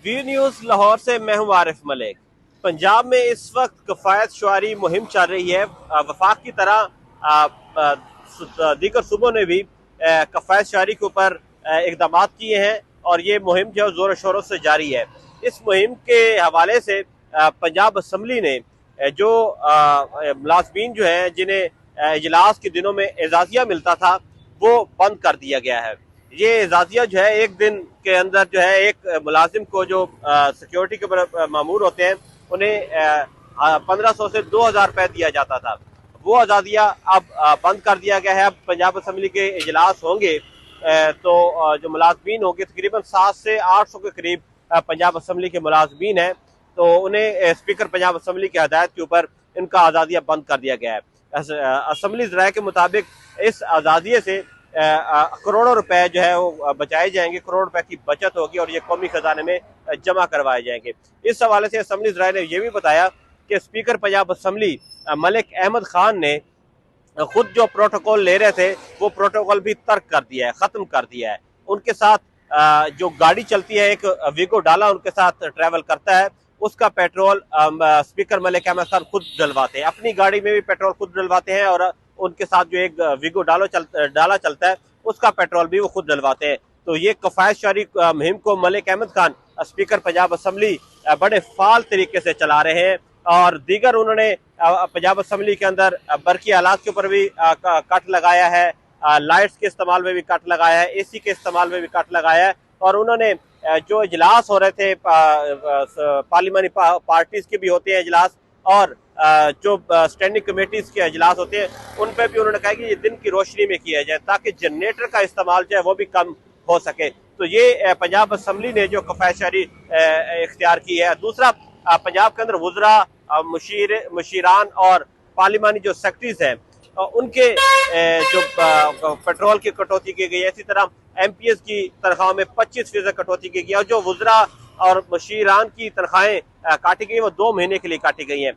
V news Lahore سے میں ہوں عارف ملک۔ پنجاب میں اس وقت کفایت شعاری مہم چل رہی ہے۔ وفاق کی طرح دیگر صوبوں نے بھی کفایت شعاری کے اوپر اقدامات کیے ہیں اور یہ مہم جو زور و شوروں سے جاری ہے۔ اس مہم کے حوالے سے پنجاب اسمبلی نے جو ملازمین جو ہیں جنہیں اجلاس کے دنوں میں اعزازیہ ملتا تھا وہ بند کر دیا گیا ہے۔ یہ اعزازیہ جو ہے ایک دن کے اندر جو ہے ایک ملازم کو جو سیکیورٹی کے مامور ہوتے ہیں انہیں 1500 سے 2000 روپے دیا جاتا تھا، وہ اعزازیہ اب بند کر دیا گیا ہے۔ اب پنجاب اسمبلی کے اجلاس ہوں گے تو جو ملازمین ہوں گے تقریباً 700 سے 800 کے قریب پنجاب اسمبلی کے ملازمین ہیں، تو انہیں اسپیکر پنجاب اسمبلی کی ہدایت کے اوپر ان کا اعزازیہ بند کر دیا گیا ہے۔ اسمبلی ذرائع کے مطابق اس اعزازیے سے کروڑوں روپے جو ہے وہ بچائے جائیں گے، کروڑ روپے کی بچت ہوگی اور یہ قومی خزانے میں جمع کروائے جائیں گے۔ اس حوالے سے اسمبلی ذرائع نے یہ بھی بتایا کہ اسپیکر پنجاب اسمبلی ملک احمد خان نے خود جو پروٹوکول لے رہے تھے وہ پروٹوکول بھی ترک کر دیا ہے، ختم کر دیا ہے۔ ان کے ساتھ جو گاڑی چلتی ہے، ایک ویگو ڈالا ان کے ساتھ ٹریول کرتا ہے، اس کا پیٹرول اسپیکر ملک احمد خان خود ڈلواتے ہیں، اپنی گاڑی میں بھی پیٹرول خود ڈلواتے ہیں اور ان کے ساتھ جو ایک ویگو ڈالا چلتا ہے اس کا پیٹرول بھی وہ خود ڈلواتے ہیں۔ تو یہ کفایت شعاری مہم کو ملک احمد خان اسپیکر پنجاب اسمبلی بڑے فعال طریقے سے چلا رہے ہیں اور دیگر انہوں نے پنجاب اسمبلی کے اندر برقی آلات کے اوپر بھی کٹ لگایا ہے، لائٹس کے استعمال میں بھی کٹ لگایا ہے، اے سی کے استعمال میں بھی کٹ لگایا ہے، اور انہوں نے جو اجلاس ہو رہے تھے پارلیمانی پارٹیز کے بھی ہوتے ہیں اجلاس اور جو اسٹینڈنگ کمیٹیز کے اجلاس ہوتے ہیں ان پہ بھی انہوں نے کہا کہ یہ دن کی روشنی میں کیا جائے تاکہ جنریٹر کا استعمال جو ہے وہ بھی کم ہو سکے۔ تو یہ پنجاب اسمبلی نے جو کفایت شعاری اختیار کی ہے۔ دوسرا، پنجاب کے اندر وزراء، مشیران اور پارلیمانی جو سیکرٹریز ہیں ان کے جو پیٹرول کی کٹوتی کی گئی ہے، اسی طرح ایم پی ایس کی تنخواہوں میں 25% کٹوتی کی گئی ہے، اور جو وزراء اور مشیران کی تنخواہیں کاٹی گئی وہ 2 مہینے کے لیے کاٹی گئی ہیں۔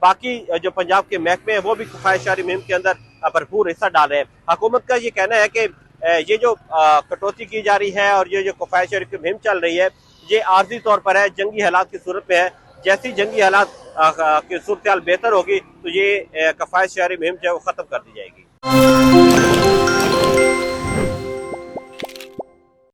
باقی جو پنجاب کے محکمے ہیں وہ بھی کفایت شعاری مہم کے اندر بھرپور حصہ ڈال رہے ہیں۔ حکومت کا یہ کہنا ہے کہ یہ جو کٹوتی کی جا رہی ہے اور یہ جو کفایت شعاری کی مہم چل رہی ہے یہ عارضی طور پر ہے، جنگی حالات کی صورت میں ہے۔ جیسی جنگی حالات کی صورتحال بہتر ہوگی تو یہ کفایت شعاری مہم جو ہے وہ ختم کر دی جائے گی۔